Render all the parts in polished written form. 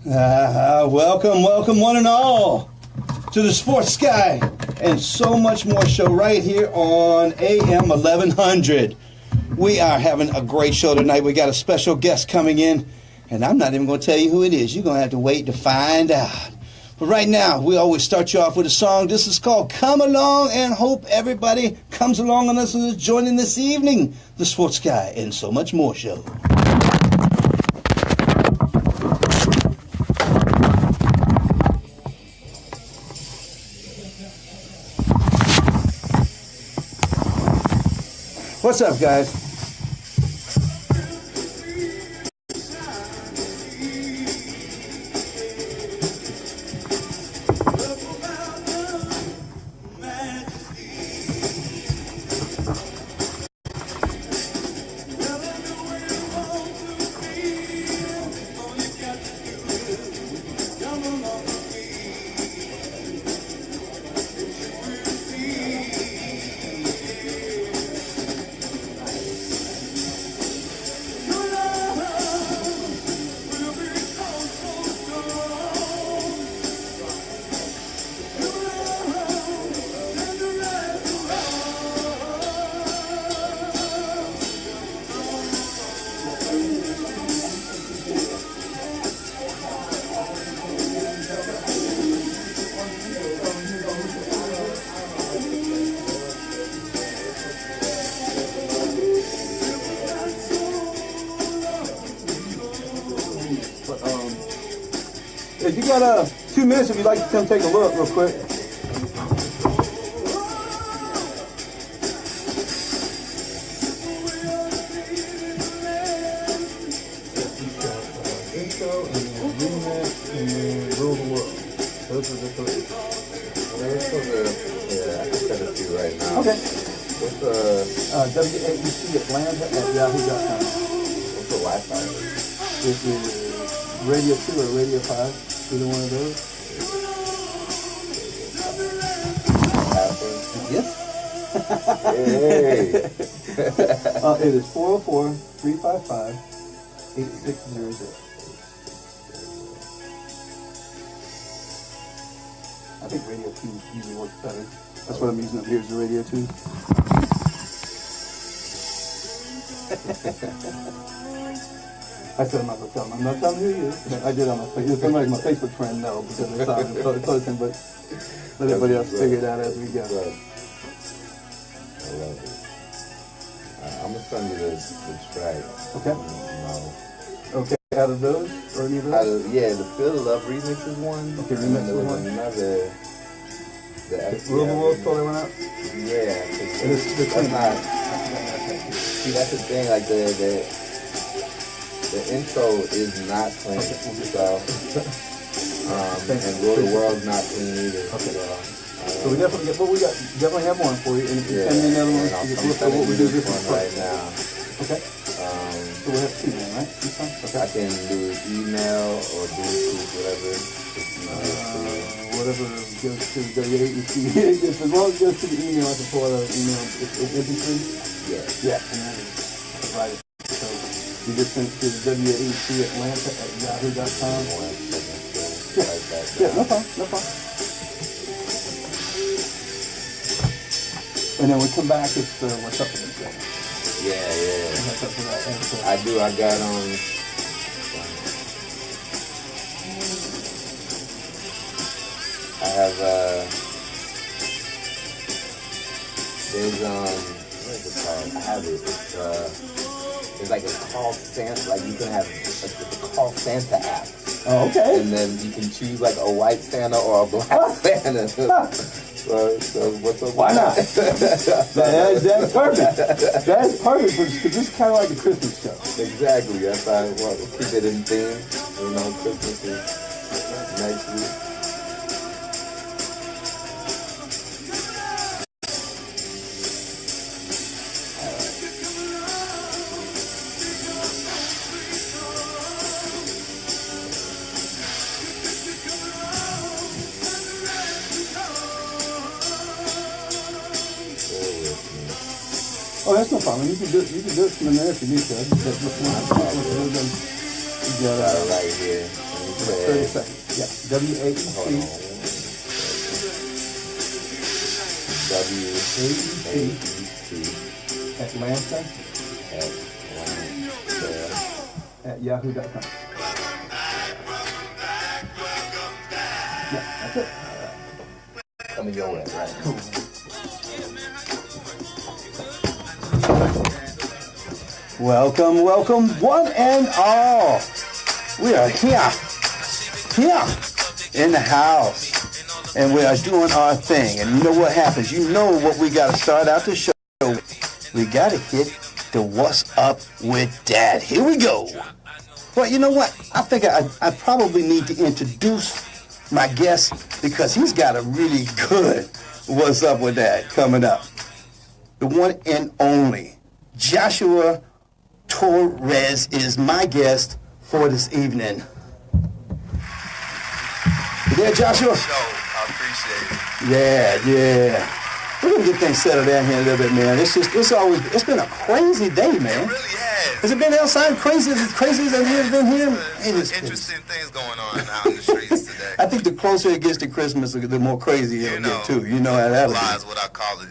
Welcome, welcome one and all to the Sports Sky and so much more show right here on AM 1100. We are having a great show tonight. We got a special guest coming in, and I'm not even going to tell you who it is. You're going to have to wait to find out. But right now, we always start you off with a song. This is called Come Along, and hope everybody comes along on us and is joining this evening. The Sports Sky and so much more show. What's up, guys? If you got 2 minutes, if you'd like to come take a look real quick. Intro and then remix and then rule the world. Those are the 3. Yeah, I can send it to you right now. Okay. What's the WAEC Atlanta at yahoo.com. what's the Wi-Fi? It is Radio 2 or Radio 5. Either one of those? Yes. Hey. It is 404-355-8600. I think Radio 2 usually works better. That's what I'm using up here is the Radio 2. I said I'm not going to tell him. I'm not telling you who he is. I did on my Facebook. Somebody, my Facebook friend, know because they saw it close him, but let everybody else figure it out as we go. Right. I love it. I'm going to send you the track. Okay. Okay, out of those? Or any of those? Yeah, the Feel the Love remix is one. Okay, and remix there is was one. another. The Rule the World totally went out? Yeah. That's not. See, that's the thing. Like the intro is not clean, so and Rule the World's not clean either. Okay. So we definitely have one for you, and if you send me another one, you can look at what we do this right now. Okay. So we'll have 2 then, right? Okay. I can do email or Bluetooth, whatever. Whatever goes to the WAEC. As long as it goes to the email, I can pull out an email. It's MP3? Yeah. And then write it. So you just send it to the WAEC Atlanta at yahoo.com. Yeah, no problem. And then we come back, it's what's up with this guy. Yeah. What's up with that? I do. I got I have there's what is it called? I have it. It's like a call Santa. Like you can have it's a call Santa app. Oh, okay. And then you can choose like a white Santa or a black Santa. So what's up? Why not? That's perfect. That's perfect because this is kind of like a Christmas show. Exactly. That's why I want to keep it in theme. You know, Christmas is next week. Oh, that's no problem. You can do it from there if you need to. Got right here. Let me 30 seconds. Yeah. W-A-E-C. W-A-E-C. Atlanta. At yahoo.com. Yeah, that's it. Coming your way, right? Cool. Welcome, welcome, one and all. We are here in the house, and we are doing our thing. And you know what happens? You know what we got to start out the show. We got to hit the What's Up with Dad. Here we go. Well, you know what? I think I probably need to introduce my guest because he's got a really good What's Up with Dad coming up. The one and only Joshua TORREZ is my guest for this evening. You there, Joshua? I appreciate it. Yeah. We're gonna get things settled down here a little bit, man. It's been a crazy day, man. It really has. Has it been outside crazy as it has been here? There's interesting things going on out in the streets today. I think the closer it gets to Christmas, the more crazy it'll get too. You know how that'll lies be. what I call it.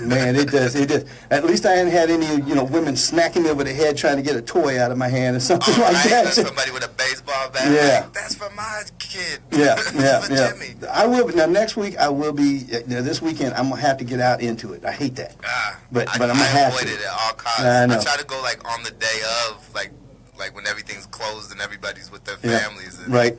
Man, it does. At least I hadn't had any, women smacking me over the head trying to get a toy out of my hand or something like that. Somebody with a baseball bat. Yeah. Like, that's for my kid. Yeah. Jimmy. I will. Now next week I will be. This weekend I'm gonna have to get out into it. I hate that. But I'm gonna have to. I avoid it at all costs. I know. I try to go like on the day of, like when everything's closed and everybody's with their families. Yeah, right.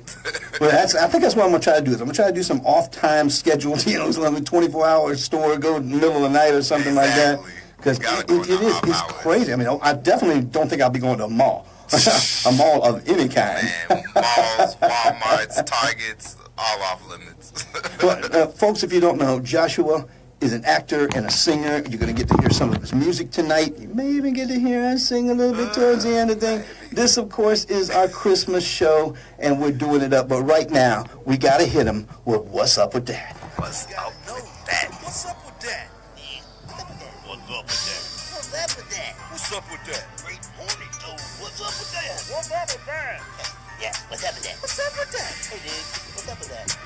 Well, I think that's what I'm gonna try to do. I'm gonna try to do some off-time scheduled, some 24-hour store, go in the middle of the night or something like that. Because it's crazy. I mean, I definitely don't think I'll be going to a mall, a mall of any kind. Man, malls, Walmarts, Targets, all off limits. Well, folks, if you don't know, Joshua is an actor and a singer. You're going to get to hear some of his music tonight. You may even get to hear us sing a little bit towards the end of the thing. This, of course, is our Christmas show, and we're doing it up. But right now, we got to hit him with What's Up with Dad. What's up with that? What's up with that? What's up with that? What's up with that? What's up with that? Great morning, dude. What's up with that? What's up with that? Yeah, what's up with that? What's up with that? Hey, dude, what's up with that?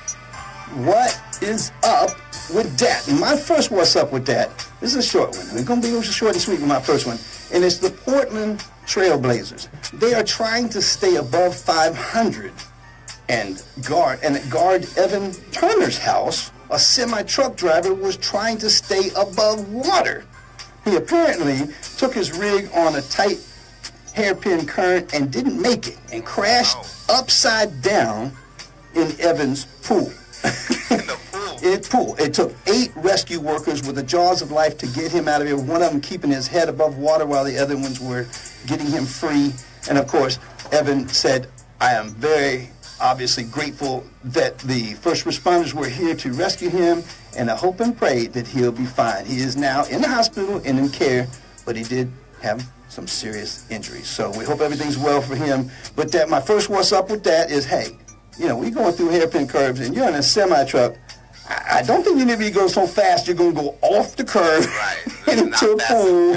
What is up with that? My first What's Up with That, this is a short one. It's going to be short and sweet with my first one. And it's the Portland Trailblazers. They are trying to stay above 500. And guard Evan Turner's house, a semi-truck driver was trying to stay above water. He apparently took his rig on a tight hairpin current and didn't make it and crashed upside down in Evan's pool. It took 8 rescue workers with the jaws of life to get him out of here, one of them keeping his head above water while the other ones were getting him free. And of course, Evan said, I am very obviously grateful that the first responders were here to rescue him, and I hope and pray that he'll be fine. He is now in the hospital and in care, but he did have some serious injuries. So we hope everything's well for him. But that my first What's Up with that is, hey, we're going through hairpin curves and you're in a semi-truck. I don't think you need to go so fast you're going to go off the curve into a pool.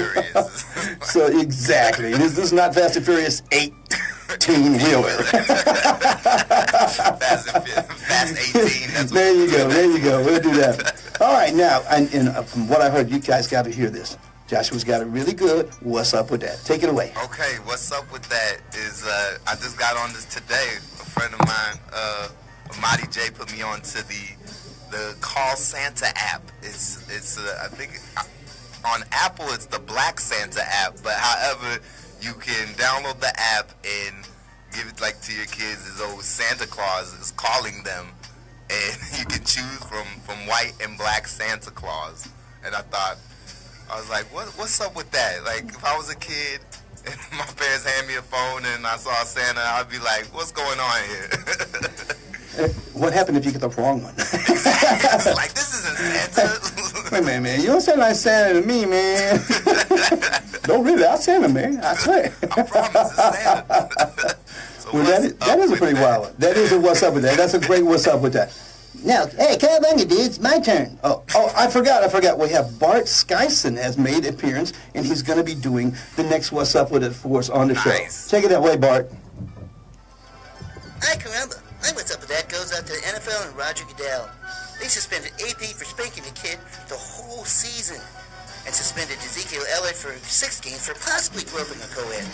So exactly. This is not Fast and Furious 18-wheeler. Fast 18. That's there you go. We'll do that. All right, now, and from what I heard, you guys got to hear this. Joshua's got a really good What's Up with That. Take it away. Okay, what's up with that is I just got on this today. A friend of mine, Marty J, put me on to the Call Santa app. It's I think on Apple it's the Black Santa app, but however you can download the app and give it like to your kids as though Santa Claus is calling them, and you can choose from white and black Santa Claus. And I was like, what's up with that? Like, if I was a kid and my parents hand me a phone and I saw Santa, I'd be like, what's going on here? What happened if you get the wrong one? Exactly. Like, this isn't Santa. Wait a minute, man. You don't sound like Santa to me, man. No, really, I'm Santa, man. I swear. I promise, it's Santa. So well, that is a pretty wild one. That is a What's Up with That. That's a great What's Up with That. Now, hey, cowabunga, dude, it's my turn. Oh, I forgot. We have BART SKYSON has made an appearance, and he's going to be doing the next What's Up with It for us on the show. Take it that way, Bart. Ay caramba, my what's up with that goes out to the NFL and Roger Goodell. They suspended AP for spanking the kid the whole season and suspended Ezekiel Elliott for 6 games for possibly groping a co-ed.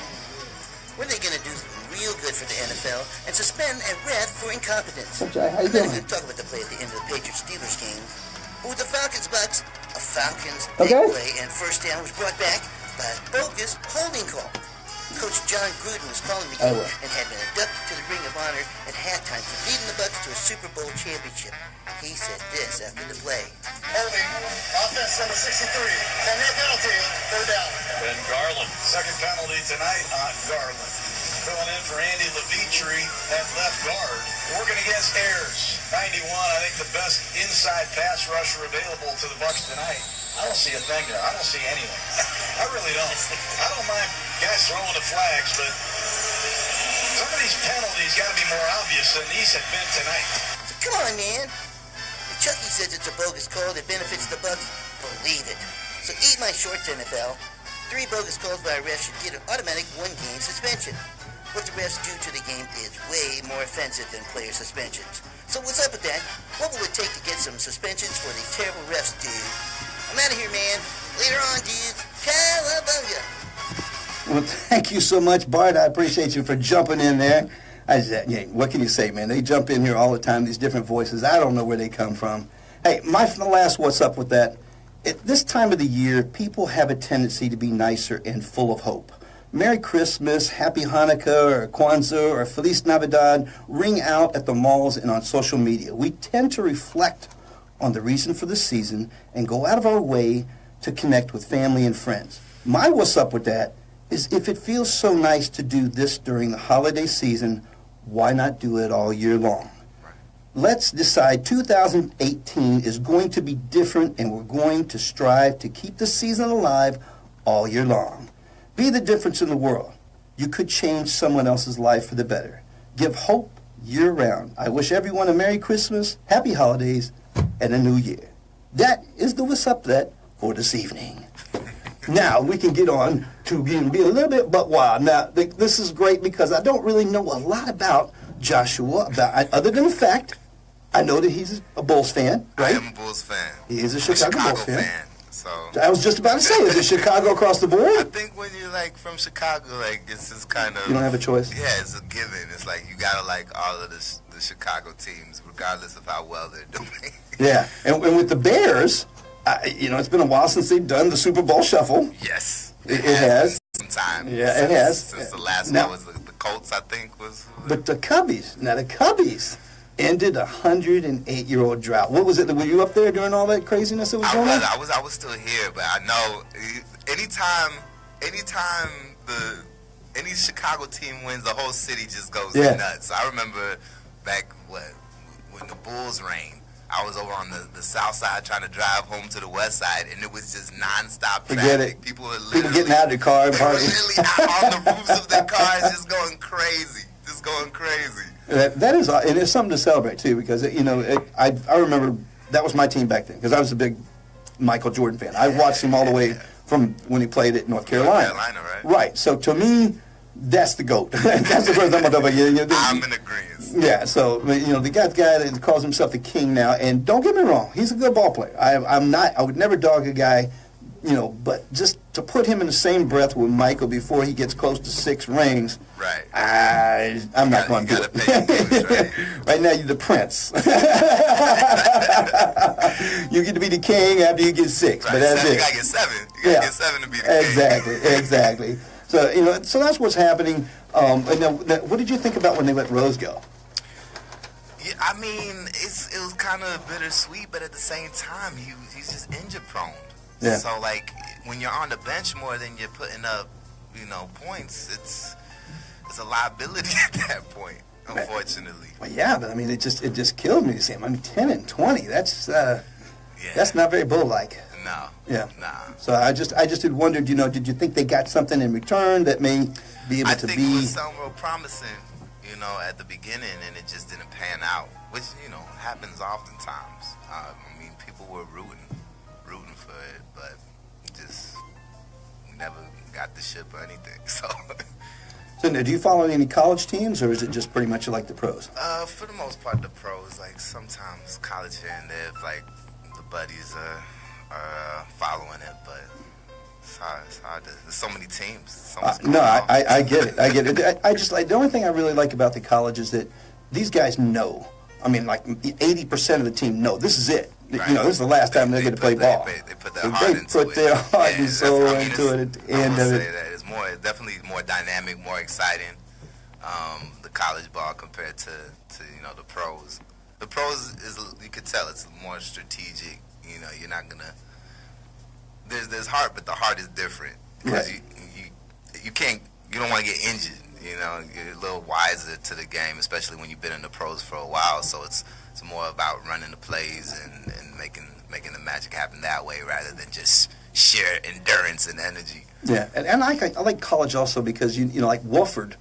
When are they going to do real good for the NFL and suspend a ref for incompetence? How you I'm not doing? going to talk about the play at the end of the Patriots-Steelers game. But with the Falcons-Bucks, a Falcons big Okay. play and first down was brought back by a bogus holding call. Coach John Gruden was calling the game and had been inducted to the Ring of Honor at halftime for leading the Bucks to a Super Bowl championship. He said this after the play. Holding, offense number 63. 10-yard penalty, third down. Ben Garland, second penalty tonight on Garland. Filling in for Andy Levitre at left guard. Working against Ayers. 91, I think the best inside pass rusher available to the Bucs tonight. I don't see a thing there. I don't see anything. I really don't. I don't mind guys throwing the flags, but some of these penalties got to be more obvious than these have been tonight. So come on, man. If Chucky says it's a bogus call that benefits the Bucks, believe it. So eat my shorts, NFL. 3 bogus calls by a ref should get an automatic 1-game suspension. What the refs do to the game is way more offensive than player suspensions. So what's up with that? What will it take to get some suspensions for these terrible refs, dude? I'm out of here, man. Later on, dudes. Cowabunga. Well, thank you so much, Bart. I appreciate you for jumping in there. What can you say, man? They jump in here all the time, these different voices. I don't know where they come from. Hey, my last what's up with that. At this time of the year, people have a tendency to be nicer and full of hope. Merry Christmas, Happy Hanukkah, or Kwanzaa, or Feliz Navidad ring out at the malls and on social media. We tend to reflect on the reason for the season and go out of our way to connect with family and friends. My what's up with that is if it feels so nice to do this during the holiday season, why not do it all year long? Let's decide 2018 is going to be different, and we're going to strive to keep the season alive all year long. Be the difference in the world. You could change someone else's life for the better. Give hope year-round. I wish everyone a Merry Christmas, Happy Holidays, and a New Year. That is the What's Up That for this evening. Now, we can get on to be a little bit but wild. Now, this is great because I don't really know a lot about Joshua, other than the fact I know that he's a Bulls fan, right? I am a Bulls fan. He is a Chicago Bulls fan. So I was just about to say, is it Chicago across the I board? think when you're like from Chicago, like it's just kind of You don't have a choice? Yeah, it's a given. It's like you gotta like all of the Chicago teams, regardless of how well they're doing. Yeah, and with the Bears, it's been a while since they've done the Super Bowl shuffle. Yes, It has. some time. Yeah, it has. Since the last Now- one was the Colts, I think was. But the Cubbies ended a 108-year-old drought. What was it? Were you up there during all that craziness that was going on? I was still here, but I know anytime any Chicago team wins, the whole city just goes nuts. I remember back when the Bulls reigned, I was over on the south side trying to drive home to the west side, and it was just nonstop traffic. Forget it. People were People getting out of their car and they were partying. literally out on the roofs of their cars, just going crazy. That is, and it's something to celebrate too, because I remember that was my team back then, because I was a big Michael Jordan fan. I watched him all the way from when he played at North Carolina. Right? Right. So to me, that's the GOAT. That's the first time I'm I'm in agreement. Yeah. So the guy that calls himself the king now, and don't get me wrong, he's a good ball player. I would never dog a guy. But just to put him in the same breath with Michael before he gets close to 6 rings, right? I'm not going to do it. Pay your dues, right? Right now, you're the prince. You get to be the king after you get 6, Right. but that's You it. gotta get 7. You gotta get 7 to be the king. Exactly. So so that's what's happening. And now, what did you think about when they let Rose go? Yeah, I mean, it was kind of bittersweet, but at the same time, he's just injury prone. Yeah. So like when you're on the bench more than you're putting up, points, it's a liability at that point, unfortunately. Well, yeah, but I mean, it just killed me to see him. I mean, 10 and 20. That's not very bull-like. No. Yeah. Nah. So I just had wondered, did you think they got something in return that may be able I to think be? it was something real promising, at the beginning, and it just didn't pan out, which happens oftentimes. I mean, people were rooting for it, but just never got the ship or anything. So So now, do you follow any college teams, or is it just pretty much like the pros? For the most part, the pros. Like sometimes college here and there, if like the buddies are following it, but it's hard. There's so many teams. So much going No, on. I get it. I get it. I just like the only thing I really like about the college is that these guys know. I mean, like 80% of the team know this is it. Right. You know, this is the last time they're going to play ball. They put their So heart they into put it. their heart and that's- soul I mean, into it at the end of say it. that. It's definitely more dynamic, more exciting. The college ball compared to the pros. The pros is, you could tell it's more strategic. You know, you're not gonna. There's heart, but the heart is different because Right. you don't want to get injured. You know, you're a little wiser to the game, especially when you've been in the pros for a while. So it's more about running the plays and making the magic happen that way rather than just sheer endurance and energy. Yeah, and I like college also because you know, like Wofford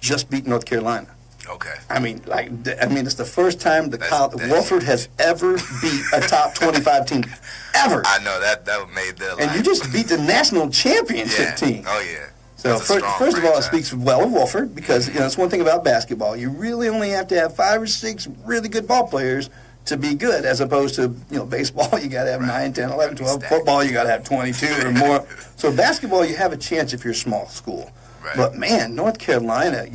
just beat North Carolina. Okay. I mean, it's the first time That's Wofford has ever beat a top 25 team, ever. I know that made their life. And you just beat the national championship yeah. team. Oh yeah. So That's a strong first of all, it franchise. speaks well of Wofford because it's one thing about basketball. You really only have to have 5 or 6 really good ball players to be good, as opposed to baseball. You got to have 9, 10, 11, 12. Stacked. Football, you got to have 22 or more. So basketball, you have a chance if you're a small school. Right. But man, North Carolina,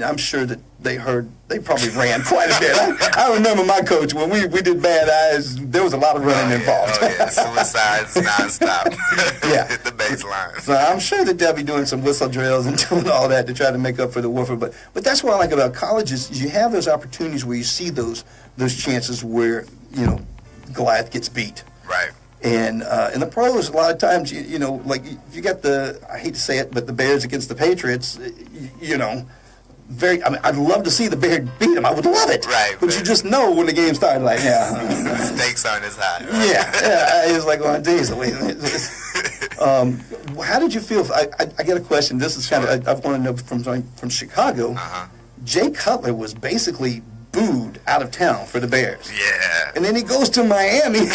I'm sure that they probably ran quite a bit. I remember my coach when we did Bad Eyes. There was a lot of running involved. Oh yeah, suicides nonstop. Yeah. Hit the baseline. So I'm sure that they'll be doing some whistle drills and doing all that to try to make up for the Wofford. But that's what I like about college is you have those opportunities where you see those chances where Goliath gets beat. Right. And in the pros, a lot of times, like you got I hate to say it, but the Bears against the Patriots, I'd love to see the Bears beat them. I would love it. Right, But you just know when the game started, like, yeah. Stakes aren't as high. Right? Yeah. It's like, well, geez. How did you feel? I got a question. This is kind of, I want to know from Chicago. Uh-huh. Jay Cutler was basically booed out of town for the Bears. Yeah. And then he goes to Miami.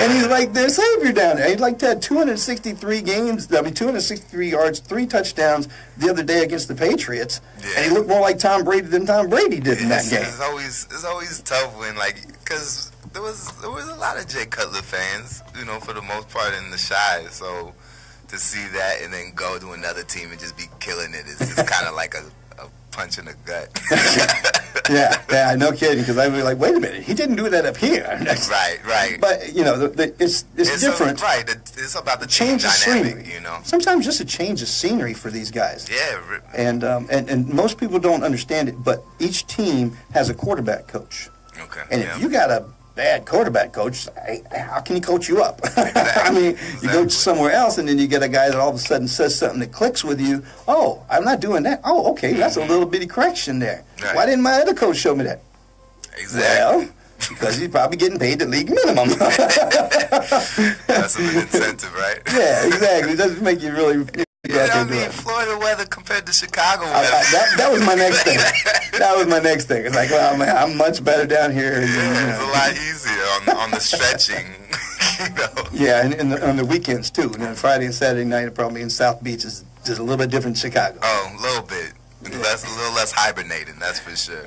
And he's like their savior down there. He had 263 games, 263 yards, 3 touchdowns the other day against the Patriots. Yeah. And he looked more like Tom Brady than Tom Brady did in that game. It's always tough when because there was a lot of Jay Cutler fans, for the most part in the Shy. So to see that and then go to another team and just be killing it is kind of like a punch in the gut. Yeah, no kidding. Because I was like, wait a minute, he didn't do that up here. Right. But it's different. Right, it's about the Change team of dynamic, scenery. Sometimes just a change of scenery for these guys. Yeah. And most people don't understand it, but each team has a quarterback coach. Okay. And if you got a bad quarterback coach, how can he coach you up? I mean, you go somewhere else, and then you get a guy that all of a sudden says something that clicks with you. Oh, I'm not doing that. Oh, okay, that's a little bitty correction there. Right. Why didn't my other coach show me that? Exactly. Well, because he's probably getting paid the league minimum. That's an incentive, right? Yeah, exactly. It doesn't make you really... Florida weather compared to Chicago weather. That was my next thing. That was my next thing. It's like, well, man, I'm much better down here. It's a lot easier on the stretching, Yeah, and on the weekends, too. And then Friday and Saturday night, probably in South Beach is just a little bit different than Chicago. Oh, a little bit. A little less hibernating, that's for sure.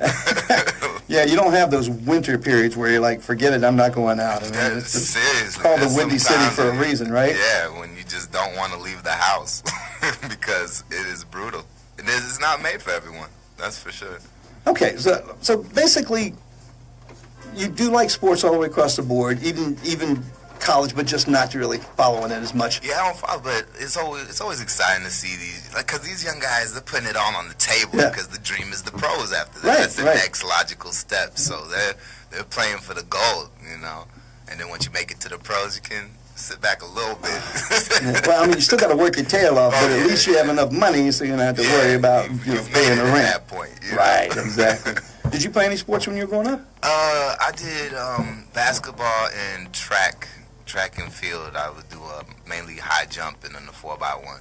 Yeah, you don't have those winter periods where you're like, forget it, I'm not going out. Seriously. It's called the Windy City for a reason, right? Yeah, when you just don't want to leave the house because it is brutal. It's not made for everyone, that's for sure. Okay, so basically, you do like sports all the way across the board, even college, but just not really following it as much. Yeah, I don't follow, but it's always exciting to see these, because these young guys, they're putting it all on the table because the dream is the pros after that. Right, That's the next logical step. So they're playing for the gold, and then once you make it to the pros, you can sit back a little bit. Well, I mean, you still got to work your tail off, but at least you have enough money so you don't have to worry about paying the rent. At that point, Right, exactly. Did you play any sports when you were growing up? I did basketball and track and field. I would do mainly high jump and then the 4x1.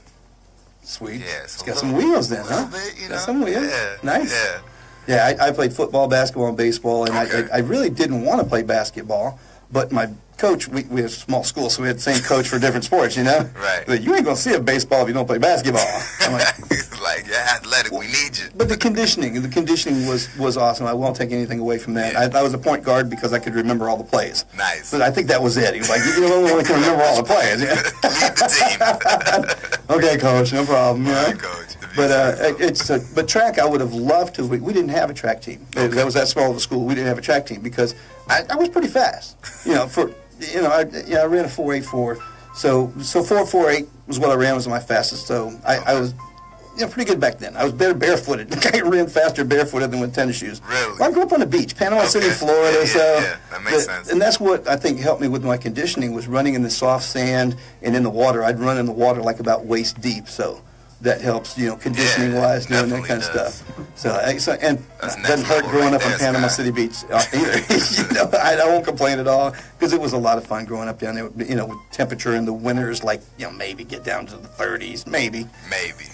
Sweet. Yeah, It's got some wheels then, huh? A little bit, Got some wheels. Yeah. Nice. Yeah. Yeah, I played football, basketball, and baseball, and Okay. I really didn't want to play basketball, But my coach, we had a small school, so we had the same coach for different sports, you know? Right. But you ain't going to see a baseball if you don't play basketball. I'm like, Like, you're athletic. We need you. but the conditioning was awesome. I won't take anything away from that. Yeah. I was a point guard because I could remember all the plays. Nice. But I think that was it. He was like, you don't want to remember all the plays. Lead the team. Okay, coach, no problem. You know? All right, coach. If you But say so. but track, I would have loved to. We didn't have a track team. That was that small of a school. We didn't have a track team because I was pretty fast. I ran a 4.84. So 4.48 was what I ran, was my fastest. So I was pretty good back then. I was better barefooted. I ran faster barefooted than with tennis shoes. Really? Well, I grew up on the beach, Panama City, Florida. Yeah, that makes sense. And that's what I think helped me with my conditioning, was running in the soft sand and in the water. I'd run in the water like about waist deep. So that helps, conditioning wise, doing that kind of stuff. So and That's it doesn't next hurt level growing right up in there, Panama Sky. City Beach either. I won't complain at all, because it was a lot of fun growing up down there. With temperature in the winters, like maybe get down to the 30s, maybe. Maybe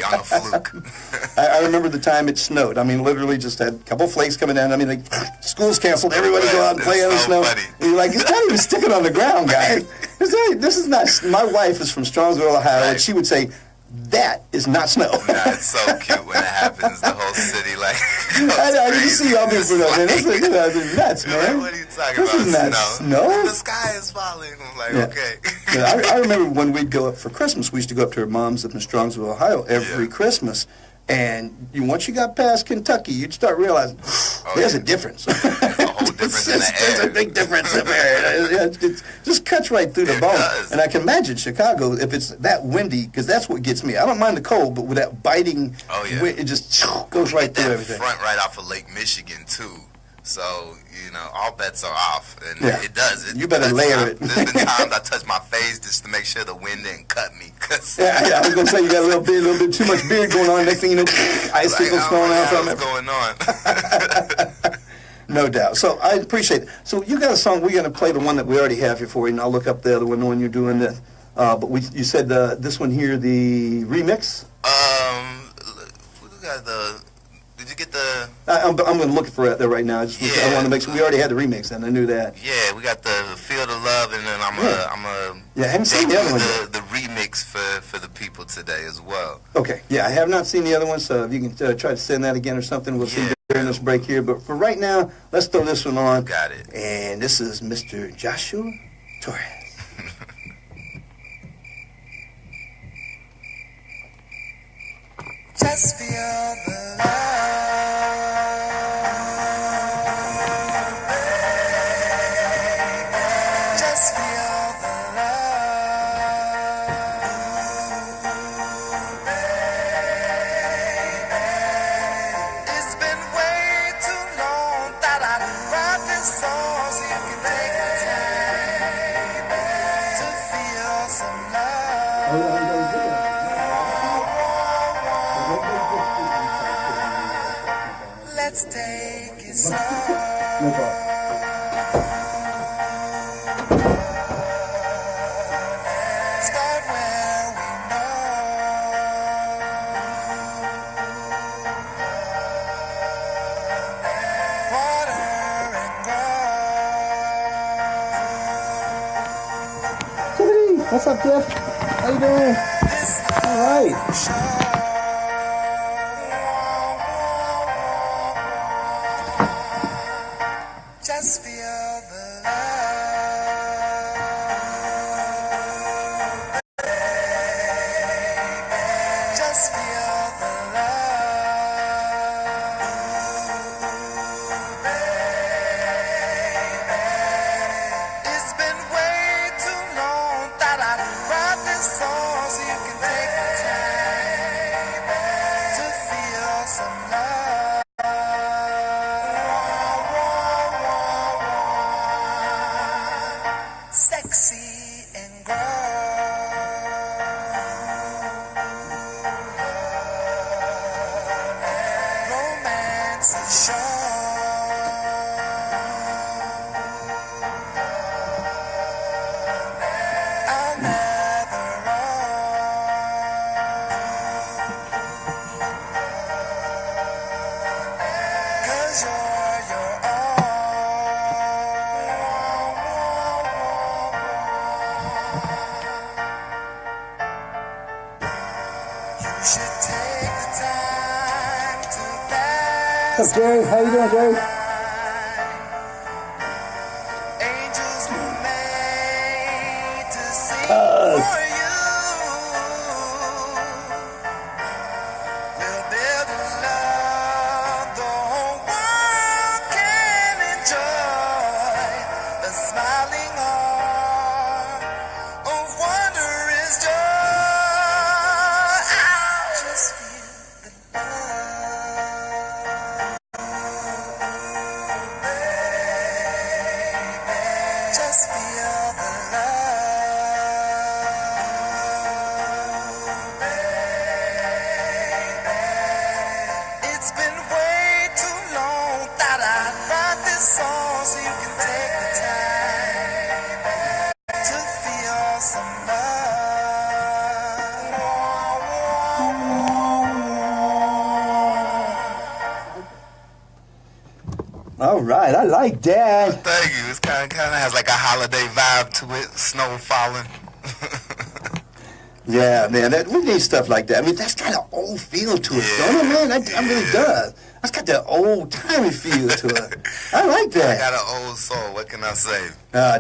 on a fluke. I remember the time it snowed. I mean, literally just had a couple flakes coming down. I mean, like, school's canceled. Everybody go out and play in the It's snow. so funny. And you're like, it's not even sticking on the ground, guys. This is not. My wife is from Strongsville, Ohio, and Right. she would say, that is not snow. Nah, it's so cute when it happens. The whole city, like, I know, you see y'all people from there. That's like, it's nuts, You're like, man. what are you talking This about? is not snow. The sky is falling. I'm like, Yeah. okay. Yeah, I remember when we'd go up for Christmas, we used to go up to her mom's up in Strongsville, Ohio, every Yeah. Christmas. And once you got past Kentucky, you'd start realizing there's a difference. There's a whole difference in the There's air. a big difference in there. It just cuts right through the It bone. does. And I can imagine Chicago, if it's that windy, because that's what gets me. I don't mind the cold, but with that biting wind, it just goes right through That everything. front right off of Lake Michigan, too. So, all bets are off. And Yeah. it does. You better layer it. There's been times I touch my face just to make sure the wind didn't cut me. Cause Yeah, I was going to say, you got a little bit too much beard going on. Next thing you know, icicles going out from it. What's going on? No doubt. So I appreciate it. So you got a song. We're going to play the one that we already have here for you, and I'll look up the other one when you're doing this. But you said this one here, the remix? We got the... Did you get the... I'm going to look for it there right now. I want to make sure. We already had the remix, and I knew that. Yeah, we got the Field of Love, and then I haven't seen the other one yet. the remix for the people today as well. Okay. Yeah, I have not seen the other one, so if you can try to send that again or something, we'll see during this break here. But for right now, let's throw this one on. Got it. And this is Mr. Joshua Torres. Just feel the love, baby. Just feel the love, baby. It's been way too long that I write this song, so you can take the time to feel some love. Let's take it slow. Start where we know. Water and grow. What's up, Jeff? How you doing? All right. Just feel the love, baby. Just feel the love, baby. It's been way too long that I write this song, so you can take the time to feel some love. Sexy and romance is I'll never run, 'cause you're your own. What's up, Jerry? How you doing, Jerry? Angels were made to sing Cuz. for you. We'll build a love the whole world can enjoy. A smiling heart of wonder is joy. I'll just feel the love, baby. Just feel the love, baby. It's been way too long that I write this song so you can take the time to feel some love. All right, I like that. Thank you. It's kind of has like a holiday vibe to it. Snow falling. Yeah, man, we need stuff like that. I mean, that's got an old feel to it, Yeah. don't it, man? That really does. That's got that old-timey feel to it. I like I that. got an old soul. What can I say?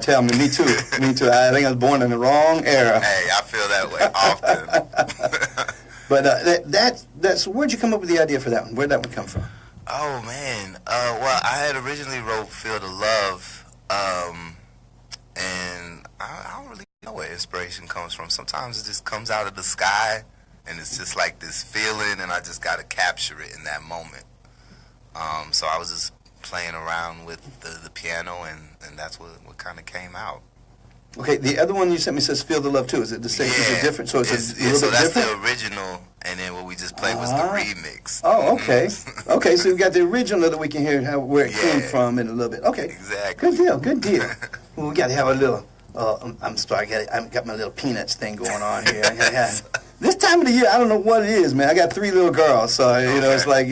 Tell me too. Me too. I think I was born in the wrong era. Hey, I feel that way often. But that's where'd you come up with the idea for that one? Where'd that one come from? Oh man. Well, I had originally wrote "Field of Love," and I don't really know where inspiration comes from. Sometimes it just comes out of the sky, and it's just like this feeling, and I just gotta capture it in that moment. So I was just playing around with the piano, and that's what kind of came out. Okay, the other one you sent me says "Feel the Love" too. Is it the same? Is it different? So it's a little so bit that's different. the original, and then what we just played was the remix. Oh, okay. Okay, so we got the original that we can hear where it came Yeah. from in a little bit. Okay. Exactly. Good deal. Good deal. Well, we got to have a little. I'm sorry. I've got my little peanuts thing going on here. This time of the year, I don't know what it is, man. I got 3 little girls, so you know, it's like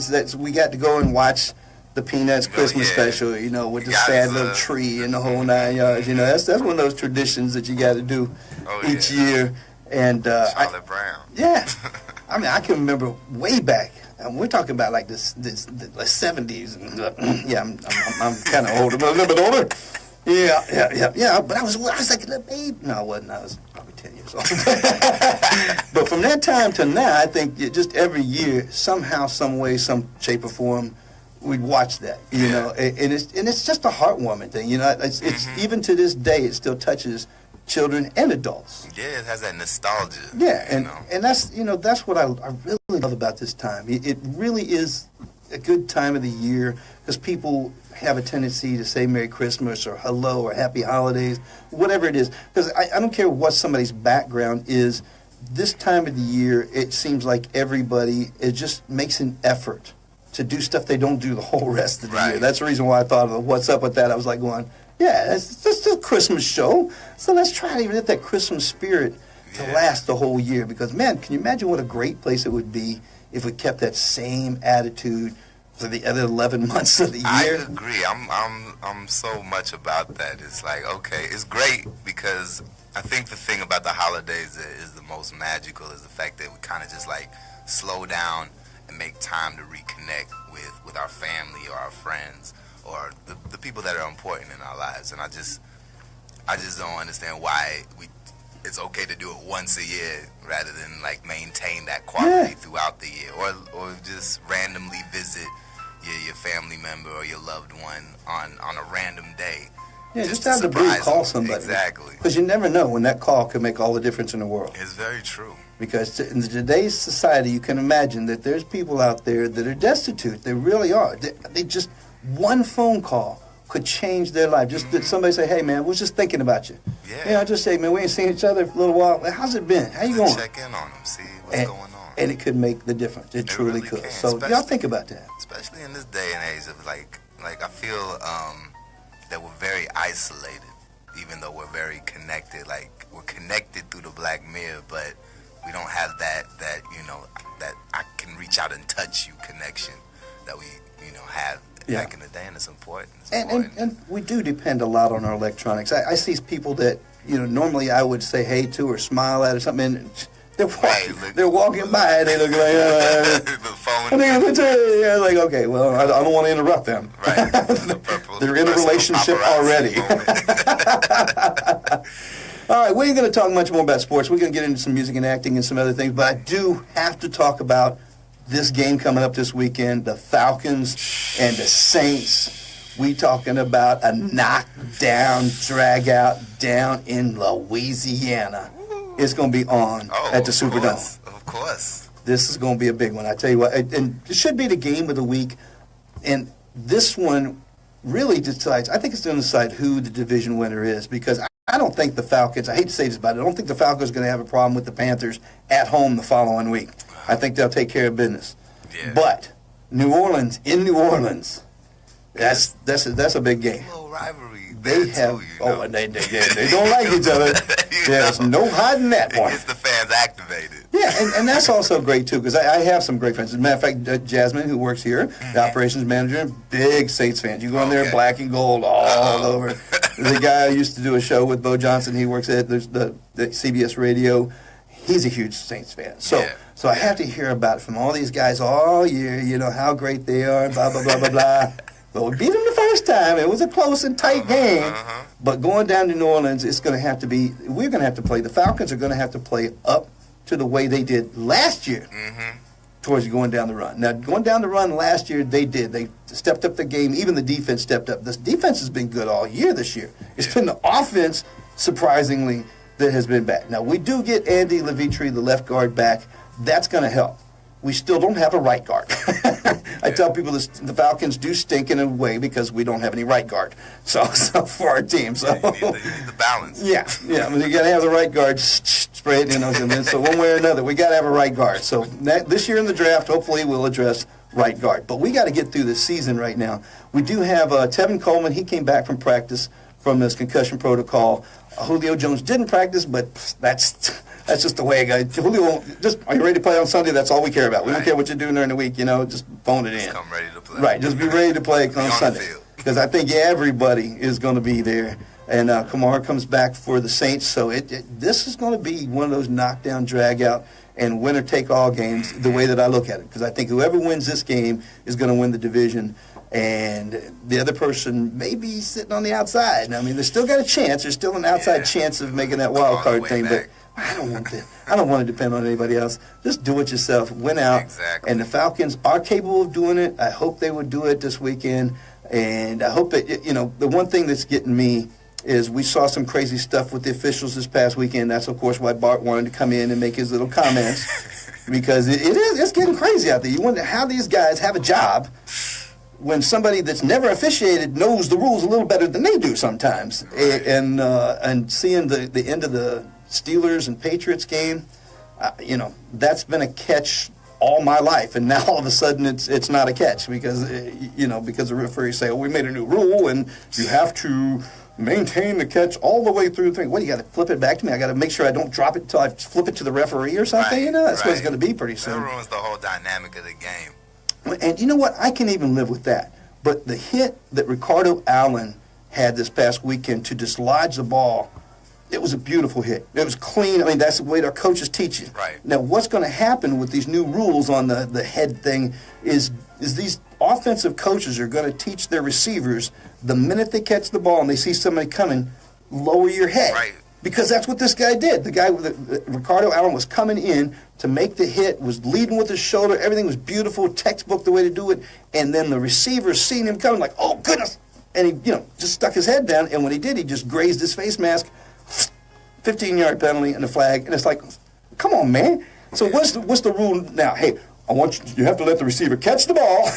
that's we got to go and watch the Peanuts Christmas yeah. special, you know, with the You got sad to- little tree and the whole 9 yards. You know, that's one of those traditions that you got to do each year. And Charlotte Brown. yeah, I mean, I can remember way back. And we're talking about like the 70s. And, yeah, I'm kind of older, but a little bit older. Yeah. But I was like a little baby. No, I wasn't. I was probably 10 years old. But from that time to now, I think just every year, somehow, some way, some shape or form, we'd watch that. You know, and it's just a heartwarming thing. You know, it's even to this day, it still touches children and adults. Yeah, it has that nostalgia. Yeah, you and know. and that's that's what I really love about this time. It really is a good time of the year because people have a tendency to say Merry Christmas or hello or Happy Holidays, whatever it is. Because I don't care what somebody's background is. This time of the year, it seems like everybody just makes an effort to do stuff they don't do the whole rest of the year. That's the reason why I thought of What's Up With That. I was like going, yeah, it's just a Christmas show. So let's try to even get that Christmas spirit to last the whole year. Because, man, can you imagine what a great place it would be if we kept that same attitude for the other 11 months of the year? I agree. I'm so much about that. It's like, okay, it's great because I think the thing about the holidays that is the most magical is the fact that we kind of just like slow down and make time to reconnect with our family or our friends or the people that are important in our lives. And I just don't understand why it's okay to do it once a year rather than like maintain that quality throughout the year or just randomly visit your family member or your loved one on a random day. Yeah, just out of the blue, call somebody. Exactly. Because you never know when that call could make all the difference in the world. It's very true. Because in today's society, you can imagine that there's people out there that are destitute. They really are. They just, one phone call could change their life. Just that somebody say, hey, man, we're just thinking about you. Yeah. You know, just say, man, we ain't seen each other for a little while. How's it been? How you going? Check in on them, see what's going on. And it could make the difference. It truly really could. can, So y'all think about that. Especially in this day and age of like I feel that we're very isolated, even though we're very connected. Like we're connected through the black mirror, but we don't have that you know that I can reach out and touch you connection that we have back in the day, and it's important. And we do depend a lot on our electronics. I see people that normally I would say hey to or smile at or something. And they're walking by and they look like the phone. Yeah, like, okay, well, I don't want to interrupt them. Right. They're in a relationship already. All right, we ain't going to talk much more about sports. We're going to get into some music and acting and some other things, but I do have to talk about this game coming up this weekend, the Falcons and the Saints. We talking about a knockdown, drag-out down in Louisiana. It's going to be on at the Superdome. Of course. This is going to be a big one, I tell you what. And it should be the game of the week. And this one really decides, I think it's going to decide who the division winner is, because I don't think the Falcons, I hate to say this about it, I don't think the Falcons are going to have a problem with the Panthers at home the following week. I think they'll take care of business. Yeah. But New Orleans, in New Orleans, that's a big game. A little rivalry. They have, and they don't like each other. There's no hiding that one. It gets the fans activated. Yeah, and that's also great, too, because I have some great friends. As a matter of fact, Jasmine, who works here, the operations manager, big Saints fan. You go in there, black and gold all over. The guy I used to do a show with, Bo Johnson, he works at the CBS Radio. He's a huge Saints fan. So I have to hear about it from all these guys all year, how great they are, blah, blah, blah, blah, blah. But we beat them the first time. It was a close and tight game. But going down to New Orleans, it's going to have to be, we're going to have to play, the Falcons are going to have to play up to the way they did last year towards going down the run. Now, going down the run last year, they did. They stepped up the game. Even the defense stepped up. The defense has been good all year this year. It's been the offense, surprisingly, that has been bad. Now, we do get Andy Levitri, the left guard, back. That's going to help. We still don't have a right guard. I tell people the Falcons do stink in a way because we don't have any right guard. So for our team. So you need the balance. Yeah. I mean, you got to have the right guard. Spray it in. So one way or another, we got to have a right guard. So this year in the draft, hopefully we'll address right guard. But we got to get through this season right now. We do have Tevin Coleman. He came back from practice from this concussion protocol. Julio Jones didn't practice, but that's just the way it goes. Julio, are you ready to play on Sunday? That's all we care about. We don't care what you're doing during the week. Just phone it in. Just come ready to play. Right, just be ready to play on Sunday. Because I think everybody is going to be there. And Kamara comes back for the Saints. So this is going to be one of those knockdown, drag-out, and winner-take-all games the way that I look at it. Because I think whoever wins this game is going to win the division. And the other person may be sitting on the outside. I mean, they still got a chance. There's still an outside chance of making that wild card thing. But I don't want that. I don't want to depend on anybody else. Just do it yourself. Win out. Exactly. And the Falcons are capable of doing it. I hope they would do it this weekend. And I hope that, the one thing that's getting me is we saw some crazy stuff with the officials this past weekend. That's, of course, why Bart wanted to come in and make his little comments. Because it's getting crazy out there. You wonder how these guys have a job when somebody that's never officiated knows the rules a little better than they do sometimes. Right. And seeing the end of the Steelers and Patriots game, that's been a catch all my life, and now all of a sudden it's not a catch because the referees say, we made a new rule and you have to maintain the catch all the way through the thing. What, you got to flip it back to me? I got to make sure I don't drop it until I flip it to the referee or something? That's what it's going to be pretty soon. That ruins the whole dynamic of the game. And you know what? I can even live with that. But the hit that Ricardo Allen had this past weekend to dislodge the ball, it was a beautiful hit. It was clean. I mean, that's the way our coaches teach you. Right. Now, what's going to happen with these new rules on the head thing is these offensive coaches are going to teach their receivers the minute they catch the ball and they see somebody coming, lower your head. Right. Because that's what this guy did. The guy, Ricardo Allen, was coming in to make the hit, was leading with his shoulder. Everything was beautiful, textbook the way to do it. And then the receiver seen him coming like, oh, goodness. And he, just stuck his head down. And when he did, he just grazed his face mask. 15-yard penalty and the flag. And it's like, come on, man. So what's the rule now? Hey, you have to let the receiver catch the ball.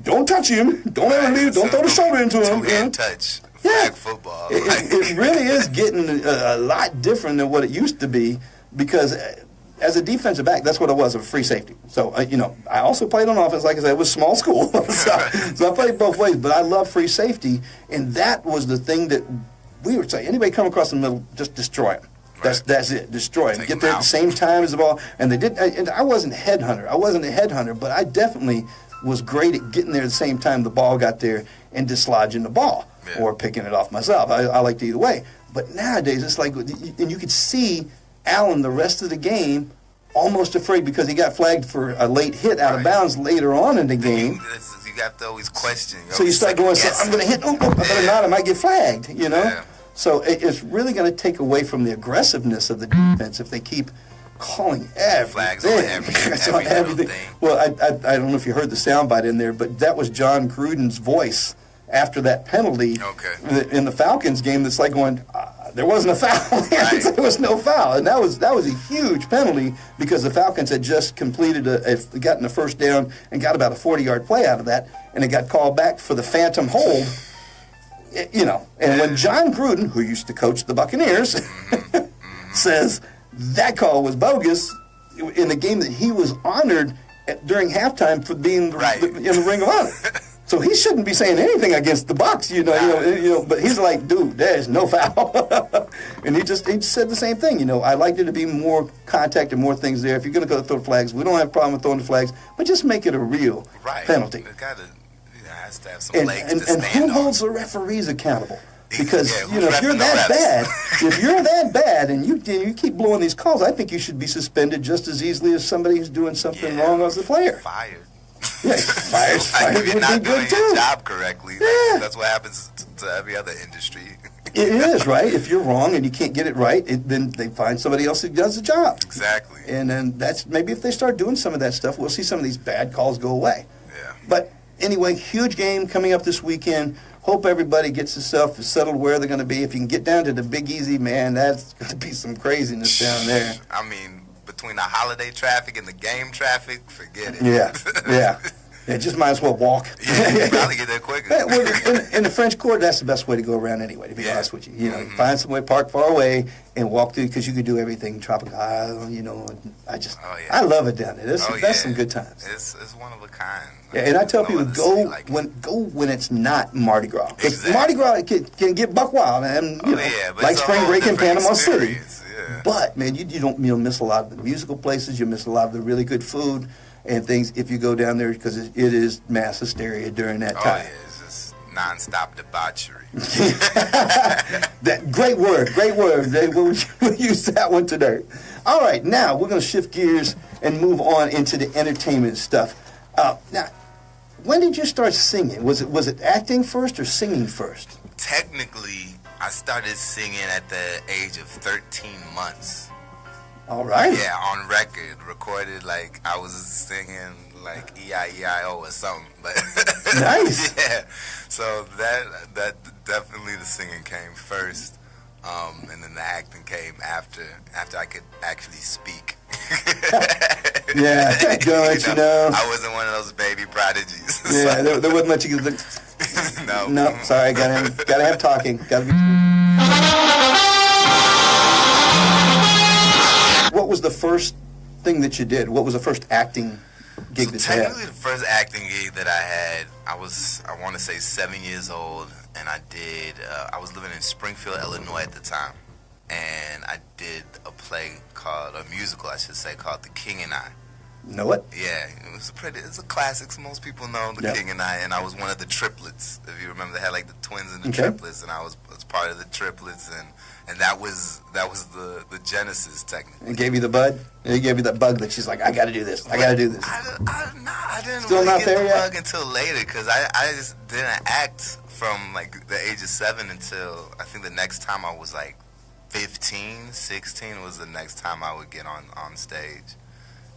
Don't touch him. Don't ever leave. Don't throw the shoulder into him. Two-hand touch. Flag football. It really is getting a lot different than what it used to be because as a defensive back, that's what I was, a free safety. So, I also played on offense. Like I said, it was small school. so I played both ways, but I love free safety, and that was the thing that we would say, anybody come across the middle, just destroy him. That's it. Destroy him. Get there at the same time as the ball. And they did. And I wasn't a headhunter, but I definitely was great at getting there at the same time the ball got there and dislodging the ball or picking it off myself. I liked either way. But nowadays, it's like, and you could see Allen the rest of the game almost afraid because he got flagged for a late hit out of bounds later on in the game. You have to always question. So you start going, so I'm going to hit, I better not, I might get flagged, you know? Yeah. So it's really going to take away from the aggressiveness of the defense if they keep calling everything. Flags on everything. Well, I don't know if you heard the soundbite in there, but that was John Gruden's voice after that penalty in the Falcons game. That's like going, there wasn't a foul. There was no foul, and that was a huge penalty because the Falcons had just completed gotten a first down and got about a 40-yard play out of that, and it got called back for the phantom hold. You know, and when John Gruden, who used to coach the Buccaneers, says that call was bogus in the game that he was honored during halftime for being in the Ring of Honor. So he shouldn't be saying anything against the Bucs, you know. But he's like, dude, there's no foul, and he said the same thing. You know, I like there to be more contact and more things there. If you're going to go throw flags, we don't have a problem with throwing the flags, but just make it a real penalty. It has to have some legs to and stand who holds the referees accountable? Because if you're that bad, and you keep blowing these calls, I think you should be suspended just as easily as somebody who's doing something wrong as a player. Fired. Yeah, fired if you're would not be doing good too. your job correctly. That's what happens to every other industry. It is, right? If you're wrong and you can't get it right, then they find somebody else who does the job. Exactly. And then maybe if they start doing some of that stuff, we'll see some of these bad calls go away. Yeah. But anyway, huge game coming up this weekend. Hope everybody gets themselves settled where they're going to be. If you can get down to the Big Easy, man, that's going to be some craziness down there. I mean, between the holiday traffic and the game traffic, forget it. Yeah, just might as well walk. You probably get there quicker. In the French Quarter, that's the best way to go around anyway, to be honest with you. You know, find somewhere, park far away, and walk through, because you can do everything tropical island, you know. I love it down there. That's some good times. It's one of a kind. Yeah, and I tell people, go when it's not Mardi Gras. Exactly. Mardi Gras can get buck wild, and like spring break in Panama City. Yeah. But man, you'll miss a lot of the musical places. You miss a lot of the really good food and things if you go down there, because it is mass hysteria during that time. Oh yeah, it's just nonstop debauchery. Great word. We'll use that one today. All right, now we're going to shift gears and move on into the entertainment stuff. Now, when did you start singing? Was it acting first or singing first? Technically, I started singing at the age of 13 months. All right. Yeah, on record, recorded, like I was singing like E-I-E-I-O or something. But nice. Yeah. So that definitely the singing came first, and then the acting came after I could actually speak. Yeah, don't you know? I wasn't one of those baby prodigies. Yeah, there wasn't much you could. No, sorry, gotta have talking. Gotta be. What was the first thing that you did? What was the first acting gig that you had? Technically, the first acting gig that I had, I want to say 7 years old, and I was living in Springfield, Illinois at the time, and I did a musical, I should say, called The King and I. Know it? Yeah, it's a classic. So most people know The King and I was one of the triplets. If you remember, they had like the twins and the triplets, and I was part of the triplets, and that was the genesis technically. And gave you the bud? And he gave you that bug that she's like, I got to do this. I got to do this. I didn't Still really not get there the yet? bug until later, because I just didn't act from like the age of 7 until I think the next time I was like 15, 16 was the next time I would get on stage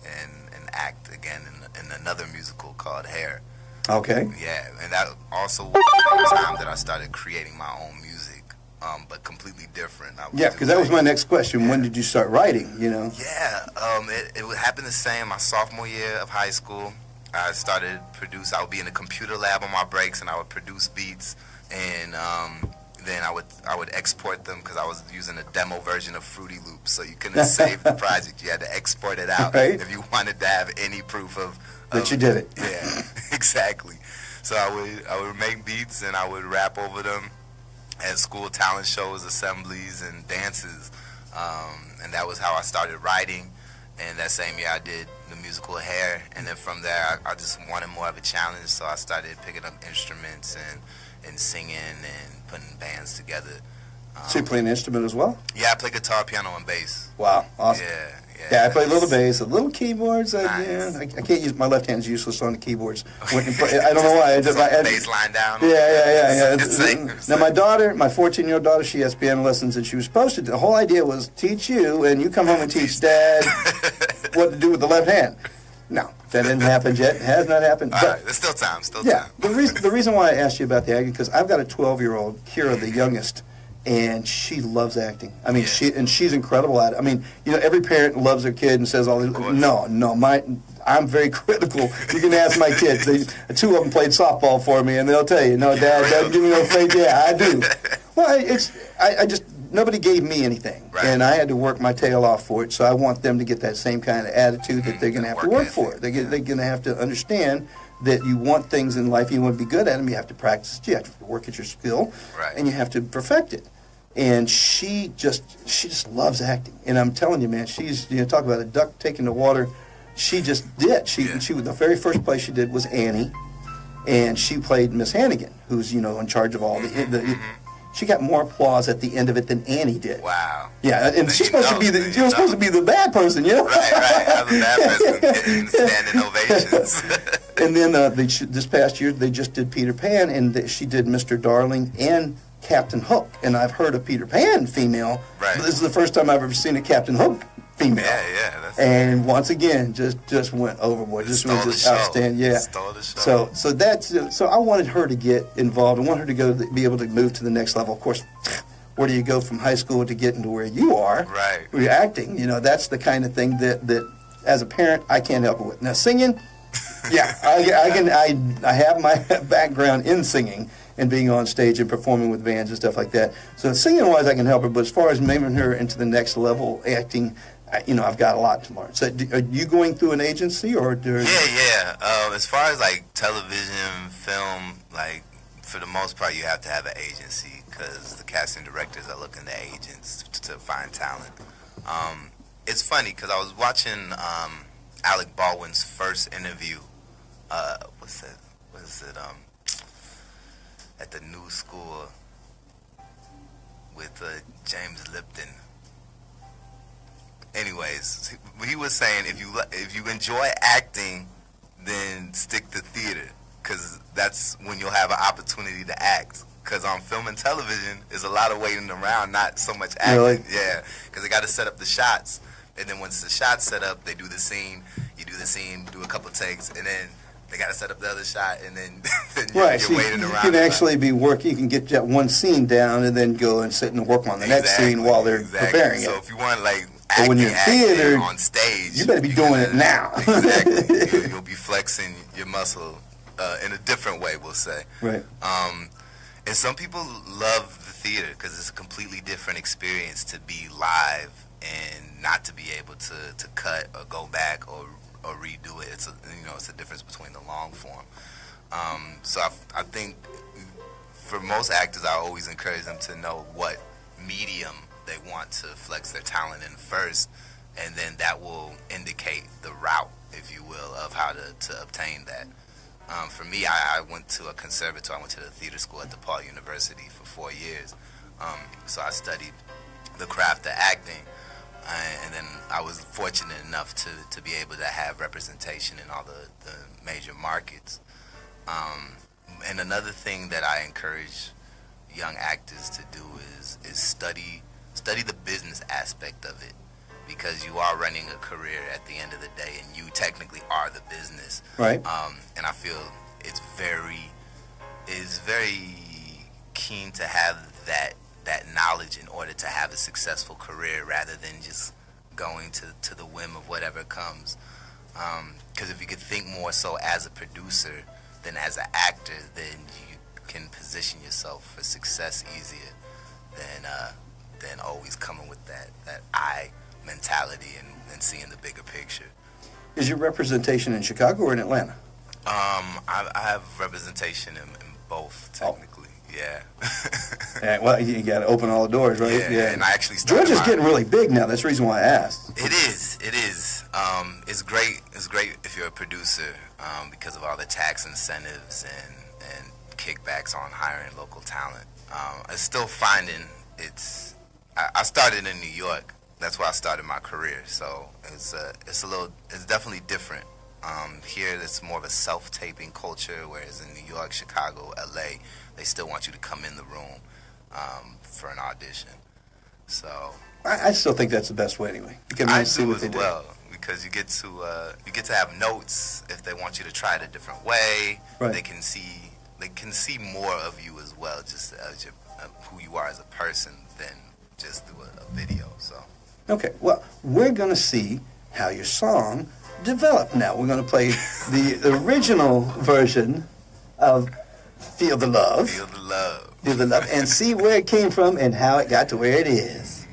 and act again in another musical called Hair. Okay. Yeah, and that also was the time that I started creating my own music, but completely different. Yeah, because that was my next question. Yeah. When did you start writing, you know? Yeah, it would happen the same. My sophomore year of high school, I started I would be in a computer lab on my breaks, and I would produce beats, and then I would export them, because I was using a demo version of Fruity Loops, so you couldn't save the project. You had to export it out if you wanted to have any proof of that you did it. Yeah, exactly. So I would make beats, and I would rap over them at school talent shows, assemblies, and dances, and that was how I started writing. And that same year I did the musical Hair, and then from there I just wanted more of a challenge, so I started picking up instruments and singing and putting bands together. So you play an instrument as well? Yeah, I play guitar, piano, and bass. Wow, awesome. Yeah, I play a little bass, a little keyboards. Nice. I can't use my left hand's useless on the keyboards. I don't know why. Bass line down. Yeah. Same. Now my daughter, my 14-year-old daughter, she has piano lessons, and she was supposed to. The whole idea was teach you, and you come home and teach Dad what to do with the left hand. No, that didn't happen yet. It has not happened. All right, there's still time. Yeah, the reason why I asked you about the acting, because I've got a 12-year-old, Kira, the youngest, and she loves acting. I mean, she's incredible at it. I mean, every parent loves their kid and says all these. No, I'm very critical. You can ask my kids. Two of them played softball for me, and they'll tell you, no, Dad, doesn't give me no faith. Yeah, I do. Well, I just nobody gave me anything, and I had to work my tail off for it. So I want them to get that same kind of attitude that they're going to have to work for it. They're going to have to understand that you want things in life, you want to be good at them, you have to practice it, you have to work at your skill, and you have to perfect it. And she just loves acting. And I'm telling you, man, she's, talk about a duck taking the water. She just did. She the very first play she did was Annie, and she played Miss Hannigan, who's, in charge of all the she got more applause at the end of it than Annie did. Wow. Yeah, and she's supposed to be the bad person, Right. I'm the bad person getting standing ovations. And then this past year they just did Peter Pan, and she did Mr. Darling and Captain Hook. And I've heard of Peter Pan female. Right. This is the first time I've ever seen a Captain Hook female. Yeah. And once again, just went overboard. Just outstanding. Yeah. Stole the show. So I wanted her to get involved. I wanted her to be able to move to the next level. Of course, where do you go from high school to getting to where you are? Right. Where you're acting. That's the kind of thing that as a parent I can't help her with. Now singing, yeah, I have my background in singing and being on stage and performing with bands and stuff like that. So singing-wise, I can help her, but as far as moving her into the next level, acting, I've got a lot to learn. So are you going through an agency or? Yeah. As far as like television, film, like for the most part, you have to have an agency because the casting directors are looking to agents to find talent. It's funny because I was watching Alec Baldwin's first interview. What is it? At the New School with James Lipton. Anyways, he was saying if you enjoy acting, then stick to theater, because that's when you'll have an opportunity to act. Because on film and television, there's a lot of waiting around, not so much acting. Really? Yeah, because they got to set up the shots, and then once the shot's set up, they do the scene. You do the scene, do a couple takes, and then they got to set up the other shot, and then you're waiting around. You can actually be working. You can get that one scene down, and then go and sit and work on the next scene while they're preparing it. So if you want like but when you're in theater on stage, you better be doing it now. Exactly. You'll be flexing your muscle in a different way, we'll say. Right. And some people love the theater because it's a completely different experience to be live and not to be able to cut or go back or redo it. It's a difference between the long form. So I think for most actors, I always encourage them to know what medium they want to flex their talent in first, and then that will indicate the route, if you will, of how to obtain that. For me, I went to a conservatory. I went to the theater school at DePaul University for 4 years. So I studied the craft of acting. And then I was fortunate enough to be able to have representation in all the major markets. And another thing that I encourage young actors to do is study the business aspect of it, because you are running a career at the end of the day, and you technically are the business. Right. And I feel it's very keen to have that knowledge in order to have a successful career, rather than just going to the whim of whatever comes. Because if you could think more so as a producer than as an actor, then you can position yourself for success easier than always coming with that I mentality and seeing the bigger picture. Is your representation in Chicago or in Atlanta? I have representation in both, technically. Yeah. Yeah. Well, you got to open all the doors, right? Yeah. And I actually started. Georgia's getting really big now. That's the reason why I asked. It is. It's great. It's great if you're a producer because of all the tax incentives and kickbacks on hiring local talent. I'm still finding I started in New York. that's where I started my career. So it's definitely different. Here it's more of a self-taping culture, whereas in New York, Chicago, LA, they still want you to come in the room for an audition. So I still think that's the best way anyway. You can I really see do what as they do. well, because you get to have notes if they want you to try it a different way. Right. They can see more of you as well, just as who you are as a person, than just through a video. So Okay, well, we're going to see how your song developed now. We're going to play the original version of Feel the Love. Feel the Love. Feel the Love, and see where it came from and how it got to where it is.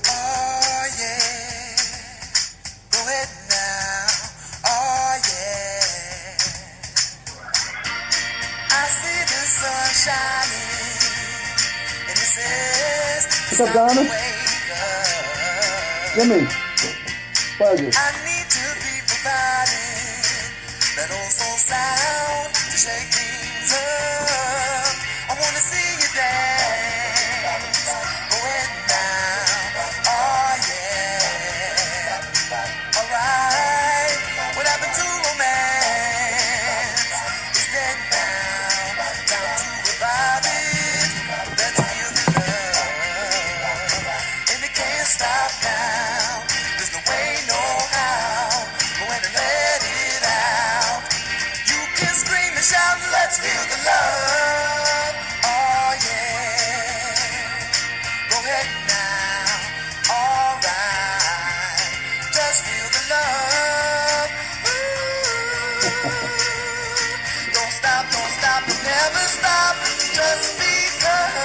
Oh yeah, go ahead now. Oh yeah, I see the sun shining, and it says, What's up, Donna? wake up. Jimmy, pleasure. I need to be providing that old soul sound to shake things up. I wanna see you dance. Go ahead now. Oh yeah. Alright. What happened to romance? It's dead now. Time to revive it. Let's feel the love. And it can't stop now. There's no way, no how. Go ahead and let it out. You can scream and shout, let's feel the love. Oh yeah. Go ahead now. Alright. Just feel the love. Ooh. Don't stop, don't never stop. Just because.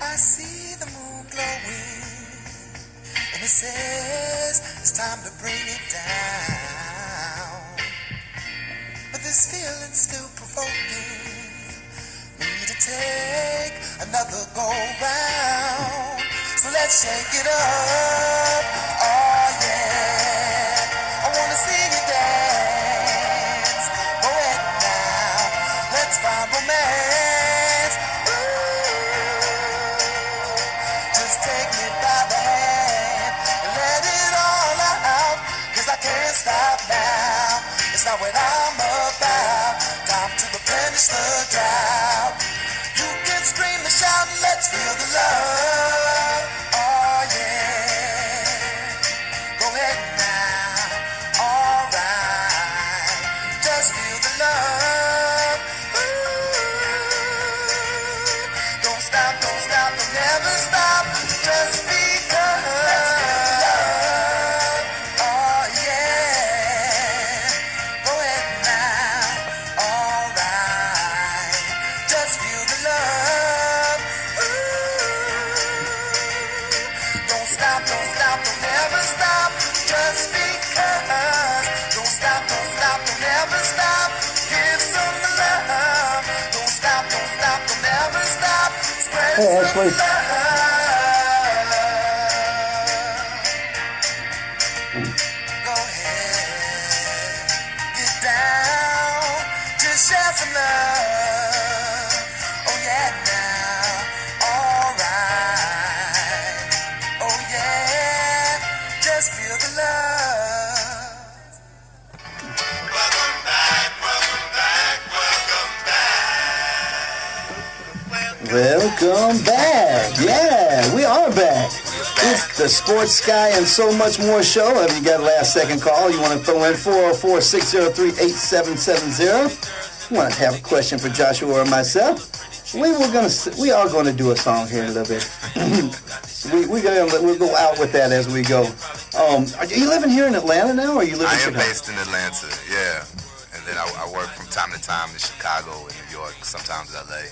I see the moon glowing, and it says it's time to bring it down. But this feeling's still provoking me to take another go round. So let's shake it up. Oh yeah, I wanna see you dance. Go ahead now, let's find romance. Just take me by the hand and let it all out. 'Cause I can't stop now. It's not what I'm about. Time to replenish the drought. You can scream and shout and let's feel the love. Oh yeah. Go ahead now. Alright. Just feel the love. Ooh. Don't stop, don't never stop. Just because. Oh yeah. Go ahead now. Alright. Just feel the love. Ooh. Don't stop, don't never stop. Just because. Don't stop, don't never stop. Give some love. Don't stop, don't never stop. Spread Hey, some Ashley. love. Go ahead, get down, just share some love. Oh yeah, now, alright. Oh yeah, just feel the love. Welcome back, welcome back, welcome back. Welcome back. Yeah, we are back. It's the Sports Sky and so much more show. Have you got a last second call? You want to throw in 404-603-8770? You want to have a question for Joshua or myself? We are going to do a song here in a little bit. We'll go out with that as we go. Are you living here in Atlanta now, or are you living I in am Chicago? based in Atlanta, yeah. And then I work from time to time in Chicago and New York, sometimes LA.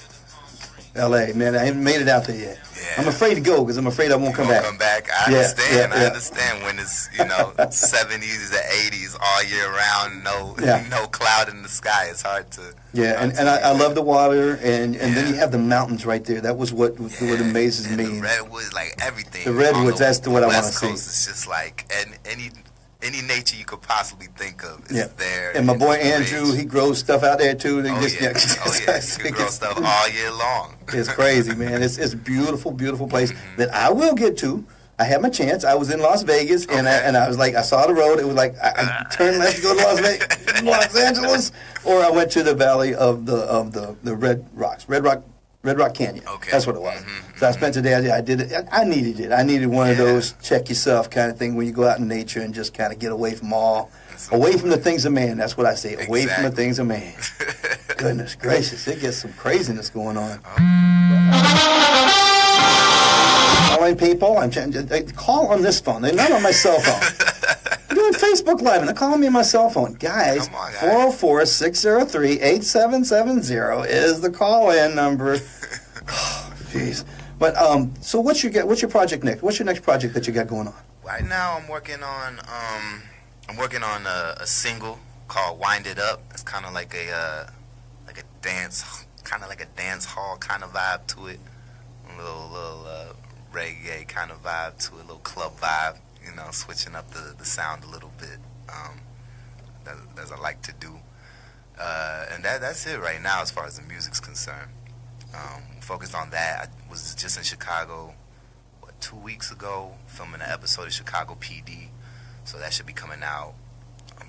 L.A., man, I haven't made it out there yet. Yeah. I'm afraid to go because I'm afraid I won't come back. Come back. I understand when it's 70s to 80s all year round, no cloud in the sky. It's hard to. Yeah, and I love the water, and then you have the mountains right there. That was what amazes me. The redwoods, like everything. The redwoods, that's what I want to see. It's just like any nature you could possibly think of is there. And my boy Andrew, he grows stuff out there too. He can grow stuff all year long. It's crazy, man. It's a beautiful, beautiful place that I will get to. I had my chance. I was in Las Vegas, and I was like, I saw the road. It was like I turned left to go to Las Vegas, Los Angeles, or I went to the valley of the Red Rock Canyon. Okay. That's what it was. So I spent the day. I did it. I needed it. I needed one of those check yourself kind of thing when you go out in nature and just kind of get away from away from the things of man. That's what I say. Away from the things of man. Goodness gracious, it gets some craziness going on. Calling people. They call on this phone. They're not on my cell phone. I'm doing Facebook Live, and they're calling me on my cell phone. Guys, 404-603-8770 is the call-in number. Oh, jeez. But so what's your project next? What's your next project that you got going on? Right now, I'm working on a single called "Wind It Up." It's kind of like a dance hall kind of vibe to it. A little reggae kind of vibe to it, a little club vibe. Switching up the sound a little bit, as I like to do. And that's it right now as far as the music's concerned. Focused on that. I was just in Chicago, 2 weeks ago, filming an episode of Chicago PD. So that should be coming out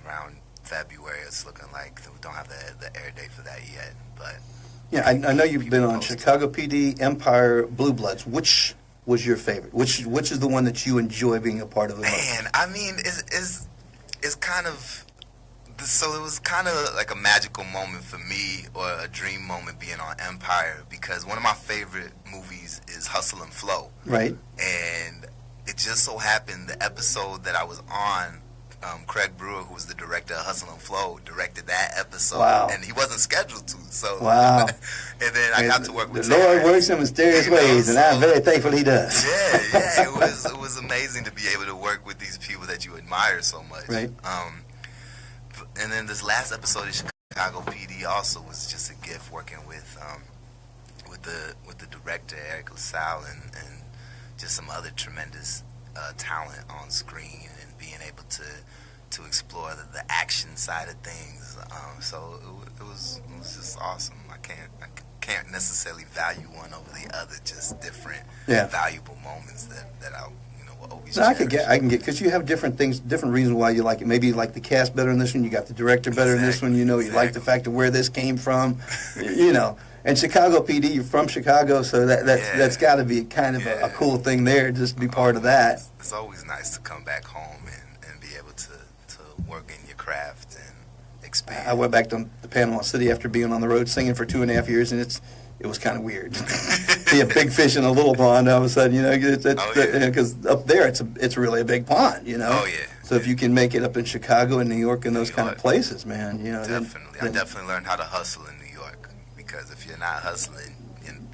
around February. It's looking like we don't have the air date for that yet. But yeah, I know you've been on Chicago PD, Empire, Blue Bloods. Which was your favorite? Which is the one that you enjoy being a part of the most? Man, I mean, it's kind of, so it was kind of like a magical moment for me, or a dream moment being on Empire, because one of my favorite movies is Hustle and Flow. Right. And it just so happened the episode that I was on, Craig Brewer, who was the director of Hustle and Flow, directed that episode. Wow. And he wasn't scheduled to. So wow. And then I got to work with the Lord works in mysterious ways, and I'm very thankful he does. Yeah, it was amazing to be able to work with these people that you admire so much. Right. And then this last episode of Chicago PD also was just a gift, working with the director Eric LaSalle and just some other tremendous talent on screen, and being able to explore the action side of things. So it was just awesome. I can't necessarily value one over the other. Just different valuable moments that I will always. No, I can get because you have different things, different reasons why you like it. Maybe you like the cast better in this one. You got the director better in this one. You like the fact of where this came from. And Chicago PD, you're from Chicago, so that's got to be kind of a cool thing there, just to be part of that. It's always nice to come back home and be able to work in your craft and expand. I went back to Panama City after being on the road singing for 2.5 years, and it was kind of weird. Be a big fish in a little pond all of a sudden, because up there it's really a big pond, Oh yeah. So if you can make it up in Chicago and New York and those kind of places, man, Definitely, I definitely learned how to hustle in New York, because if you're not hustling,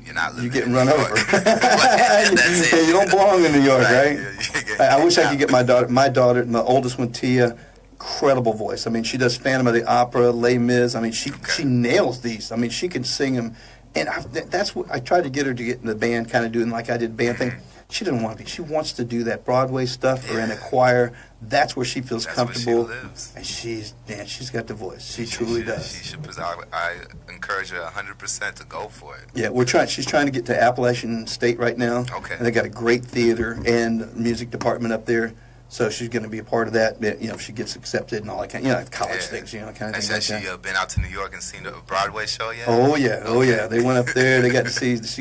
you're not living. You're getting run over. That's it. You don't belong in New York, right? I wish I could get my daughter, my oldest one, Tia. Incredible voice. I mean, she does Phantom of the Opera, Les Mis. I mean, she nails these. I mean, she can sing them. And that's what I tried to get her to get in the band, kind of doing like I did band thing. She didn't want to be. She wants to do that Broadway stuff or in a choir. That's where she feels comfortable. Where she lives. And she's got the voice. She truly does. She should. I encourage her 100% to go for it. Yeah, she's trying to get to Appalachian State right now. Okay. And they got a great theater and music department up there. So she's going to be a part of that. If she gets accepted and all that kind of, college things, kind of thing like that. Has she been out to New York and seen a Broadway show yet? Oh yeah. They went up there. She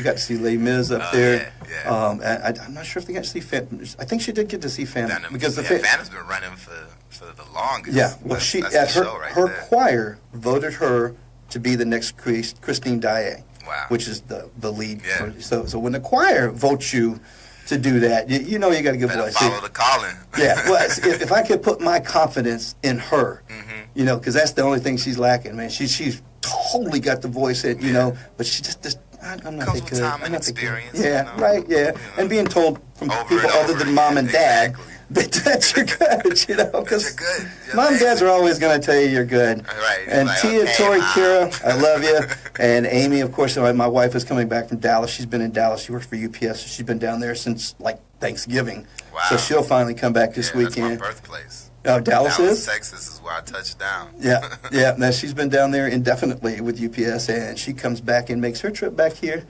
got to see Les Mis up there. Yeah. I'm not sure if they got to see Phantom. I think she did get to see Phantom because Phantom's been running for the longest. Yeah. Well, her choir voted her to be the next Christine Daae. Wow. Which is the lead. Yeah. So when the choir votes you to do that, you got a good voice. Follow the calling. Yeah, well, if I could put my confidence in her, because that's the only thing she's lacking, man. She's totally got the voice, but she just I I'm not Comes that with good. time I'm and not that good. experience, Yeah, you know? right, yeah. You know. And being told from Over people and other over than mom again. and dad Exactly. that you're good, you know, because You're good. You're mom and dads amazing. are always going to tell you you're good. Right. And Like, Tia, okay, Tori, Mom. Kira, I love you. And Amy, of course, my wife is coming back from Dallas. She's been in Dallas. She works for UPS. So she's been down there since, like, Thanksgiving. Wow. So she'll finally come back this Yeah, weekend. That's my birthplace. Oh, Dallas is? Texas is where I touched down. Yeah, yeah. Now, she's been down there indefinitely with UPS, and she comes back and makes her trip back here.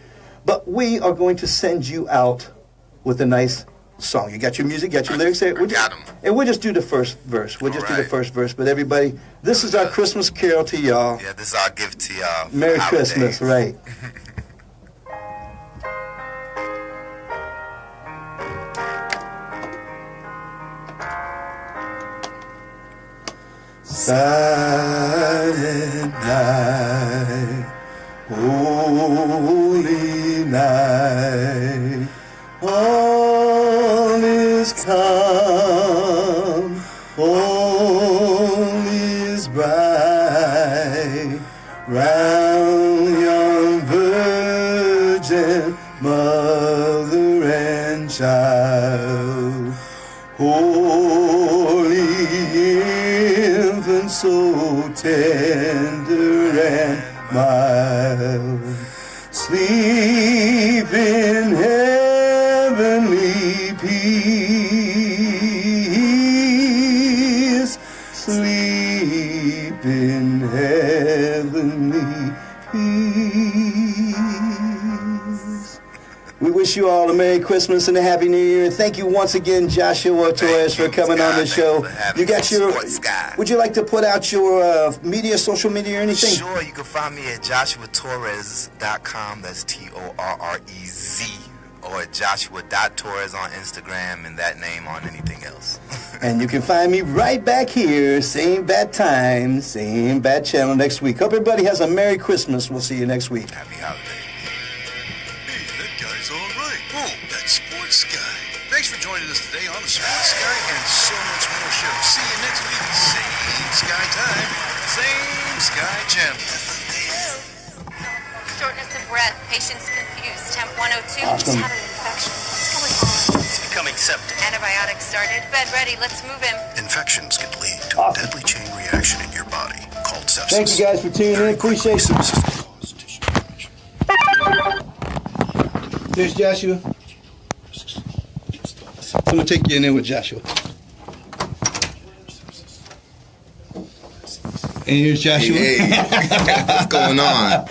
But we are going to send you out with a nice song. You got your music, got your lyrics there? Got 'em. And we'll just do the first verse. We'll just do the Alright. first verse. But everybody, this is our Christmas carol to y'all. Yeah, this is our gift to y'all. for Merry the holidays. Christmas, right. Silent night, holy night, all is calm, all is bright, round young virgin, mother and child. Holy infant, so tender and mild, sleep in heavenly peace, sleep in heavenly peace. We wish you all a Merry Christmas and a Happy New Year. And thank you once again, Joshua Torres, for you, coming Sky. on the Thank show. you for having You got me, your. Sports Sky. Would you like to put out your media, social media, or anything? Sure, you can find me at joshuatorrez.com. That's TORREZ. Or at joshua.torres on Instagram, and that name on anything else. And you can find me right back here, same bad time, same bad channel next week. Hope everybody has a Merry Christmas. We'll see you next week. Happy holidays. Hey, that guy's all right. Oh, that's Sports Guy. Thanks for joining us today on the Sports Guy and so much more show. See you next week. Same Sky time, same Sky channel. Shortness of breath, patients confused, temp 102. Awesome. Just had an infection. What's going on? It's becoming septic. Antibiotics started. Bed ready. Let's move him. Infections can lead to Awesome. a deadly chain reaction in your body called sepsis. Thank you guys for tuning in. Appreciate you. There's Joshua. I'm going to take you in there with Joshua. And here's Joshua. Hey, what's going on?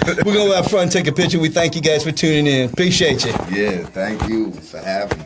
We're going to go out front and take a picture. We thank you guys for tuning in. Appreciate you. Yeah, thank you for having me.